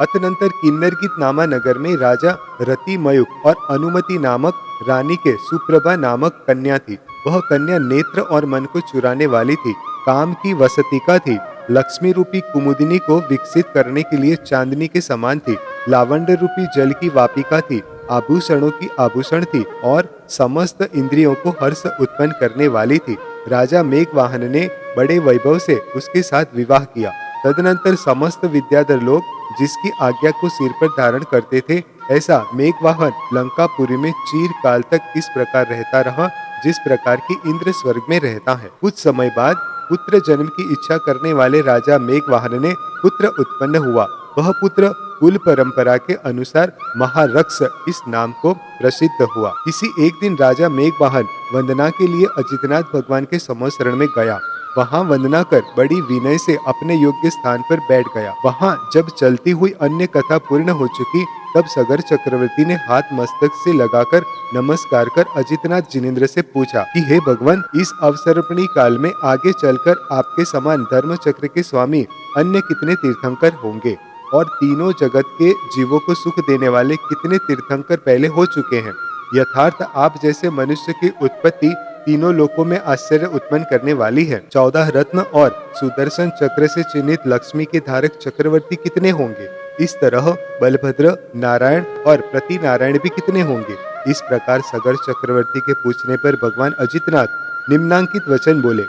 अतनंतर किन्नरगित नामा नगर में राजा रतिमयुक और अनुमति नामक रानी के सुप्रभा नामक कन्या थी। वह कन्या नेत्र और मन को चुराने वाली थी, काम की वसतिका थी, लक्ष्मी रूपी कुमुदिनी को विकसित करने के लिए चांदनी के समान थी, लावंड रूपी जल की वापिका थी, आभूषणों की आभूषण थी और समस्त इंद्रियों को हर्ष उत्पन्न करने वाली थी। राजा मेघवाहन ने बड़े वैभव से उसके साथ विवाह किया। तदनंतर समस्त विद्याधर लोग जिसकी आज्ञा को सिर पर धारण करते थे, ऐसा मेघवाहन लंकापुरी में चीर काल तक इस प्रकार रहता रहा जिस प्रकार की इंद्र स्वर्ग में रहता है। कुछ समय बाद पुत्र जन्म की इच्छा करने वाले राजा मेघवाहन ने पुत्र उत्पन्न हुआ। वह पुत्र कुल परंपरा के अनुसार महारक्ष इस नाम को प्रसिद्ध हुआ। किसी एक दिन राजा मेघवाहन वंदना के लिए अजितनाथ भगवान के समोसरण में गया। वहां वंदना कर बड़ी विनय से अपने योग्य स्थान पर बैठ गया। वहां जब चलती हुई अन्य कथा पूर्ण हो चुकी, तब सगर चक्रवर्ती ने हाथ मस्तक से लगाकर नमस्कार कर अजितनाथ जिनेंद्र से पूछा कि हे भगवान, इस अवसर्पणी काल में आगे चलकर आपके समान धर्म चक्र के स्वामी अन्य कितने तीर्थंकर होंगे और तीनों जगत के जीवों को सुख देने वाले कितने तीर्थंकर पहले हो चुके हैं। यथार्थ आप जैसे मनुष्य की उत्पत्ति तीनों लोकों में आश्चर्य उत्पन्न करने वाली है। 14 रत्न और सुदर्शन चक्र से चिन्हित लक्ष्मी के धारक चक्रवर्ती कितने होंगे? इस तरह बलभद्र, नारायण और प्रति नारायण भी कितने होंगे? इस प्रकार सगर चक्रवर्ती के पूछने पर भगवान अजितनाथ निम्नांकित वचन बोले।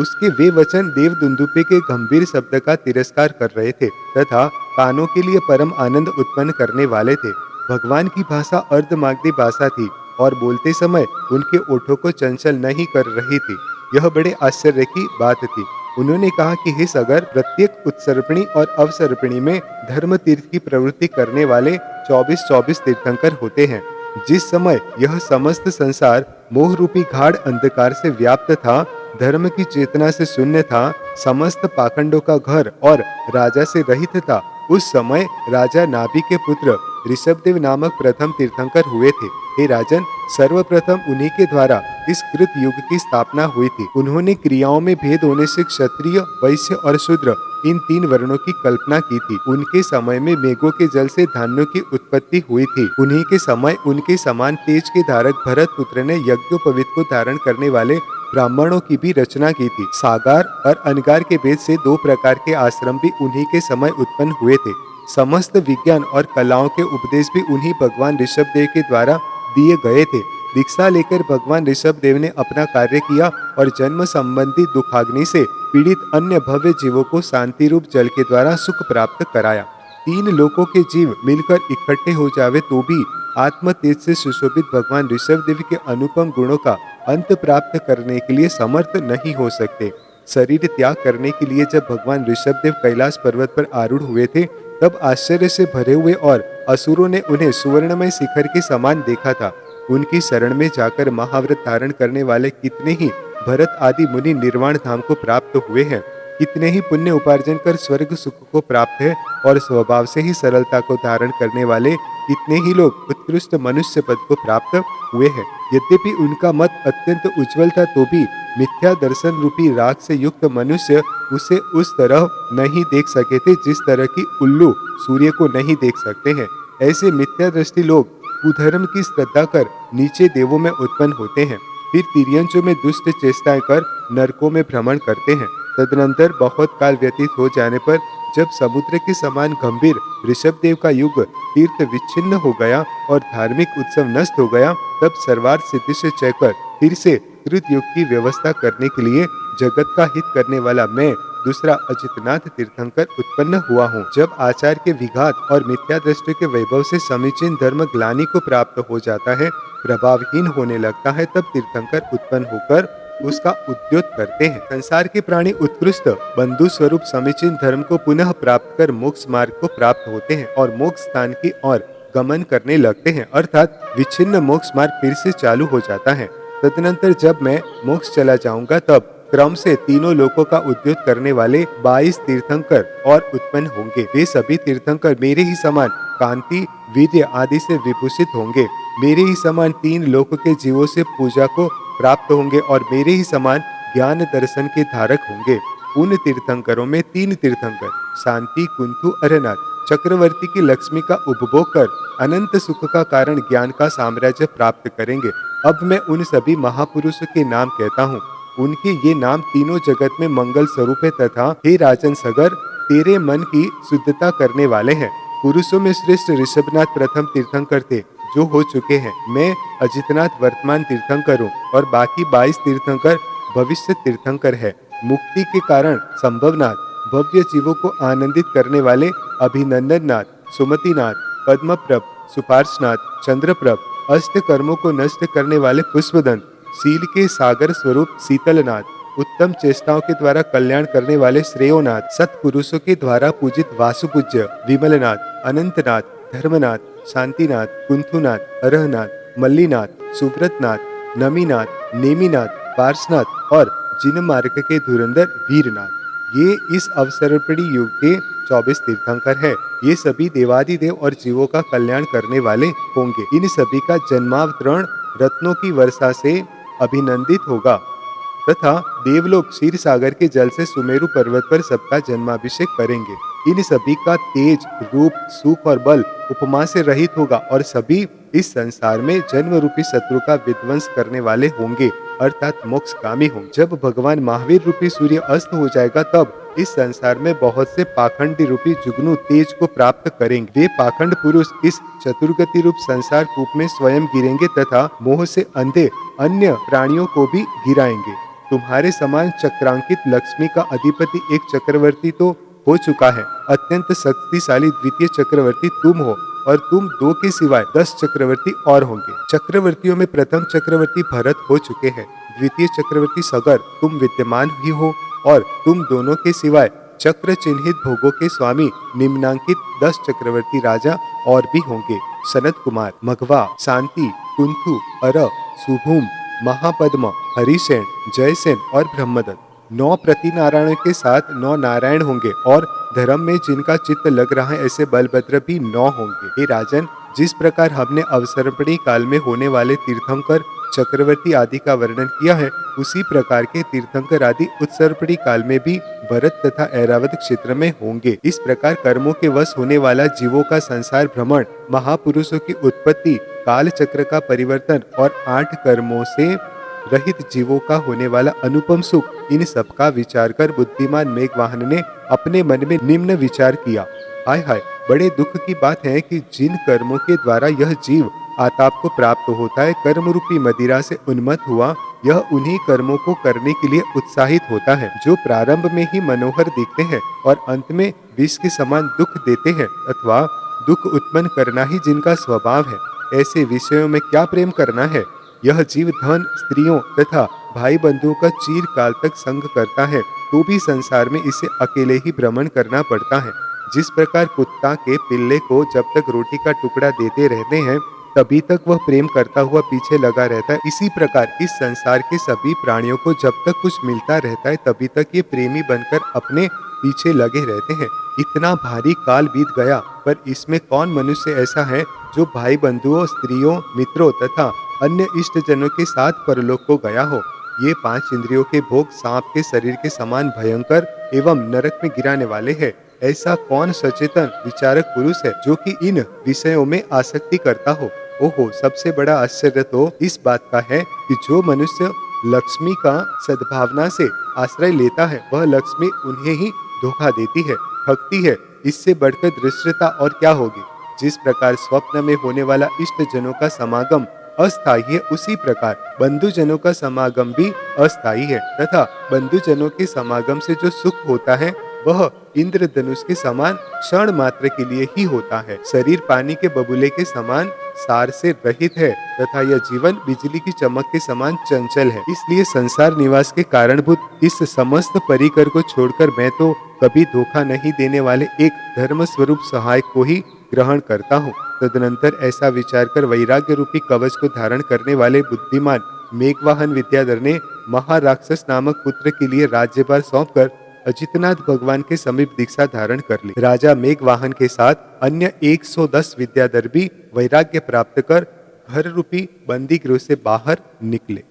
उसके वे वचन देव दुंदुपे के गंभीर शब्द का तिरस्कार कर रहे थे तथा कानों के लिए परम आनंद उत्पन्न करने वाले थे। भगवान की भाषा अर्धमागधी भाषा थी और बोलते समय उनके ओठों को चंचल नहीं कर रही थी। यह बड़े आश्चर्य की बात थी। उन्होंने कहा कि हे सगर, प्रत्येक उत्सर्पणी और अवसर्पणी में धर्म तीर्थ की प्रवृत्ति करने वाले 24-24 तीर्थंकर होते हैं। जिस समय यह समस्त संसार मोह रूपी गाढ़ अंधकार से व्याप्त था, धर्म की चेतना से शून्य था, समस्त पाखंडों का घर और राजा से रहित था, उस समय राजा नाभि के पुत्र ऋषभदेव नामक प्रथम तीर्थंकर हुए थे। हे राजन, सर्वप्रथम उन्हीं के द्वारा इस कृत युग की स्थापना हुई थी। उन्होंने क्रियाओं में भेद होने से क्षत्रिय, वैश्य और शूद्र इन 3 वर्णों की कल्पना की थी। उनके समय में मेघों के जल से धान्यों की उत्पत्ति हुई थी। उन्हीं के समय उनके समान तेज के धारक भरत पुत्र ने यज्ञोपवीत को धारण करने वाले ब्राह्मणों की भी रचना की थी। सागार और अनगार के भेद से 2 प्रकार के आश्रम भी उन्हीं के समय उत्पन्न हुए थे। समस्त विज्ञान और कलाओं के उपदेश भी उन्हीं भगवान ऋषभदेव के द्वारा दिए गए थे। दीक्षा लेकर भगवान ऋषभदेव ने अपना कार्य किया और जन्म संबंधी दुखाग्नि से पीड़ित अन्य भव्य जीवों को शांति रूप जल के द्वारा सुख प्राप्त कराया। 3 लोकों के जीव मिलकर इकट्ठे हो जावे तो भी आत्म तेज से सुशोभित भगवान ऋषभदेव के अनुपम गुणों का अंत प्राप्त करने के लिए समर्थ नहीं हो सकते। शरीर त्याग करने के लिए जब भगवान ऋषभदेव कैलाश पर्वत पर आरूढ़ हुए थे, तब आश्चर्य से भरे हुए और असुरों ने उन्हें सुवर्णमय शिखर के समान देखा था। उनकी शरण में जाकर महाव्रत धारण करने वाले कितने ही भरत आदि मुनि निर्वाण धाम को प्राप्त हुए हैं। कितने ही पुण्य उपार्जन कर स्वर्ग सुख को प्राप्त है और स्वभाव से ही सरलता को धारण करने वाले कितने ही लोग उत्कृष्ट मनुष्य पद को प्राप्त हुए हैं। यद्यपि उनका मत अत्यंत उज्जवल था तो भी मिथ्या दर्शन रूपी राग से युक्त मनुष्य उसे उस तरह नहीं देख सके थे जिस तरह की उल्लू सूर्य को नहीं देख सकते हैं। ऐसे मिथ्या दृष्टि लोग कुधर्म की श्रद्धा कर नीचे देवों में उत्पन्न होते हैं, फिर तिर्यंचों में दुष्ट चेष्टाएं कर नरकों में भ्रमण करते हैं। तदनंतर बहुत काल व्यतीत हो जाने पर जब समुद्र के समान गंभीर ऋषभदेव का युग तीर्थ विच्छिन्न हो गया और धार्मिक उत्सव नष्ट हो गया, तब सर्वार्थ सिद्धि से चयकर फिर से कृत युग की व्यवस्था करने के लिए जगत का हित करने वाला मैं दूसरा अजितनाथ तीर्थंकर उत्पन्न हुआ हूँ। जब आचार के विघात और मिथ्या दृष्टि के वैभव से समीचीन धर्म ग्लानि को प्राप्त हो जाता है, प्रभावहीन होने लगता है, तब तीर्थंकर उत्पन्न होकर उसका उद्योत करते हैं। संसार के प्राणी उत्कृष्ट बंधु स्वरूप समीचीन धर्म को पुनः प्राप्त कर मोक्ष मार्ग को प्राप्त होते हैं और मोक्ष स्थान की और गमन करने लगते हैं, अर्थात विच्छिन्न मोक्ष मार्ग फिर से चालू हो जाता है। तदनंतर जब मैं मोक्ष चला जाऊंगा तब क्रम से तीनों लोकों का उद्योग करने वाले 22 तीर्थंकर और उत्पन्न होंगे। वे सभी तीर्थंकर मेरे ही समान कांति, विद्या आदि से विभूषित होंगे। मेरे ही समान 3 लोक के जीवों से पूजा को प्राप्त होंगे और मेरे ही समान ज्ञान दर्शन के धारक होंगे। उन तीर्थंकरों में 3 तीर्थंकर शांति, कुंथु, अरनाथ चक्रवर्ती की लक्ष्मी का उपभोग कर अनंत सुख का कारण ज्ञान का साम्राज्य प्राप्त करेंगे। अब मैं उन सभी महापुरुषों के नाम कहता हूँ। उनके ये नाम तीनों जगत में मंगल स्वरूप है तथा हे राजन सगर, तेरे मन की शुद्धता करने वाले हैं। पुरुषों में श्रेष्ठ ऋषभनाथ प्रथम तीर्थंकर थे, जो हो चुके हैं। मैं अजितनाथ वर्तमान तीर्थंकर हूँ और बाकी 22 तीर्थंकर भविष्य तीर्थंकर है। मुक्ति के कारण संभवनाथ, भव्य जीवों को आनंदित करने वाले अभिनंदननाथ, सुमतिनाथ, पद्मप्रभ, सुपार्शनाथ, चंद्रप्रभ, अष्ट कर्मों को नष्ट करने वाले पुष्पदंत, शील के सागर स्वरूप शीतलनाथ, उत्तम चेष्टाओं के द्वारा कल्याण करने वाले श्रेयोनाथ, सत्पुरुषों के द्वारा पूजित वासुपूज्य विमलनाथ, अनंतनाथ, धर्मनाथ, शांतिनाथ, कुंथुनाथ, अरहनाथ, मल्लीनाथ, सुव्रतनाथ, नमीनाथ, नेमिनाथ, पार्शनाथ और जिन मार्ग के धुरंधर वीरनाथ। ये इस अवसर्पिणी युग के 24 तीर्थंकर है। ये सभी देवादिदेव और जीवों का कल्याण करने वाले होंगे। इन सभी का जन्मावतरण रत्नों की वर्षा से अभिनंदित होगा तथा देवलोक क्षीर सागर के जल से सुमेरु पर्वत पर सबका जन्माभिषेक करेंगे। इन सभी का तेज, रूप, सुख और बल उपमा से रहित होगा और सभी इस संसार में जन्म रूपी शत्रु का विध्वंस करने वाले होंगे, अर्थात मोक्षगामी होंगे। जब भगवान महावीर रूपी सूर्य अस्त हो जाएगा तब इस संसार में बहुत से पाखंडी रूपी जुगनू तेज को प्राप्त करेंगे। वे पाखंड पुरुष इस चतुर्गति रूप संसार कूप में स्वयं गिरेंगे तथा मोह से अंधे अन्य प्राणियों को भी गिराएंगे। तुम्हारे समान चक्रांकित लक्ष्मी का अधिपति एक चक्रवर्ती तो हो चुका है। अत्यंत शक्तिशाली द्वितीय चक्रवर्ती तुम हो और तुम 2 के सिवाय 10 चक्रवर्ती और होंगे। चक्रवर्तियों में प्रथम चक्रवर्ती भरत हो चुके हैं। द्वितीय चक्रवर्ती सगर तुम विद्यमान ही हो और तुम दोनों के सिवाय चक्र चिन्हित भोगों के स्वामी निम्नांकित 10 चक्रवर्ती राजा और भी होंगे। सनत कुमार, मघवा, शांति, कुंथु, अर, सुभूम, महापद्म, हरिसेन, जयसेन और ब्रह्मदत्त। 9 प्रतिनारायण के साथ 9 नारायण होंगे और धर्म में जिनका चित्त लग रहा है ऐसे बलभद्र भी 9 होंगे। हे राजन, जिस प्रकार हमने अवसर्पणी काल में होने वाले तीर्थंकर, चक्रवर्ती आदि का वर्णन किया है, उसी प्रकार के तीर्थंकर आदि उत्सर्पणी काल में भी भरत तथा ऐरावत क्षेत्र में होंगे। इस प्रकार कर्मों के वश होने वाला जीवों का संसार भ्रमण, महापुरुषों की उत्पत्ति, काल चक्र का परिवर्तन और 8 कर्मों से रहित जीवों का होने वाला अनुपम सुख, इन सब का विचार कर बुद्धिमान मेघवाहन ने अपने मन में निम्न विचार किया। हाय हाय, बड़े दुख की बात है कि जिन कर्मों के द्वारा यह जीव आताप को प्राप्त होता है, कर्म रूपी मदिरा से उन्मत्त हुआ, यह उन्हीं कर्मों को करने के लिए उत्साहित होता है, जो प्रारंभ में ही मनोहर दिखते हैं और अंत में विष के समान दुख देते हैं, अथवा दुख उत्पन्न करना ही जिनका स्वभाव है। ऐसे विषयों में क्या प्रेम करना है। यह जीव धन, स्त्रियों तथा भाई बंधुओं का चीर काल तक संग करता है, तो भी संसार में इसे अकेले ही भ्रमण करना पड़ता है। जिस प्रकार कुत्ता के पिल्ले को जब तक रोटी का टुकड़ा देते रहते हैं तभी तक वह प्रेम करता हुआ पीछे लगा रहता है, इसी प्रकार इस संसार के सभी प्राणियों को जब तक कुछ मिलता रहता है तभी तक ये प्रेमी बनकर अपने पीछे लगे रहते हैं। इतना भारी काल बीत गया, पर इसमें कौन मनुष्य ऐसा है जो भाई बंधुओं, स्त्रियों, मित्रों तथा अन्य इष्ट जनों के साथ परलोक को गया हो। ये 5 इंद्रियों के भोग सांप के शरीर के समान भयंकर एवं नरक में गिराने वाले हैं। ऐसा कौन सचेतन विचारक पुरुष है जो कि इन विषयों में आसक्ति करता हो। ओहो, सबसे बड़ा आश्चर्य तो इस बात का है कि जो मनुष्य लक्ष्मी का सद्भावना से आश्रय लेता है, वह लक्ष्मी उन्हें ही धोखा देती है, ठगती है। इससे बढ़कर दृश्यता और क्या होगी। जिस प्रकार स्वप्न में होने वाला इष्ट जनों का समागम अस्थायी है, उसी प्रकार बंधुजनों का समागम भी अस्थायी है तथा बंधुजनों के समागम से जो सुख होता है वह इंद्रधनुष के समान क्षण मात्र के लिए ही होता है। शरीर पानी के बबूले के समान सार से रहित है तथा यह जीवन बिजली की चमक के समान चंचल है। इसलिए संसार निवास के कारणभूत इस समस्त परिकर को छोड़कर मैं तो कभी धोखा नहीं देने वाले एक धर्म स्वरूप सहायक को ही ग्रहण करता हूँ। तदनंतर ऐसा विचार कर वैराग्य रूपी कवच को धारण करने वाले बुद्धिमान मेघवाहन विद्याधर ने महाराक्षस नामक पुत्र के लिए राज्यभार सौंपकर अजितनाथ भगवान के समीप दीक्षा धारण कर ली। राजा मेघवाहन के साथ अन्य 110 विद्याधर भी वैराग्य प्राप्त कर घर रूपी बंदी गृह से बाहर निकले।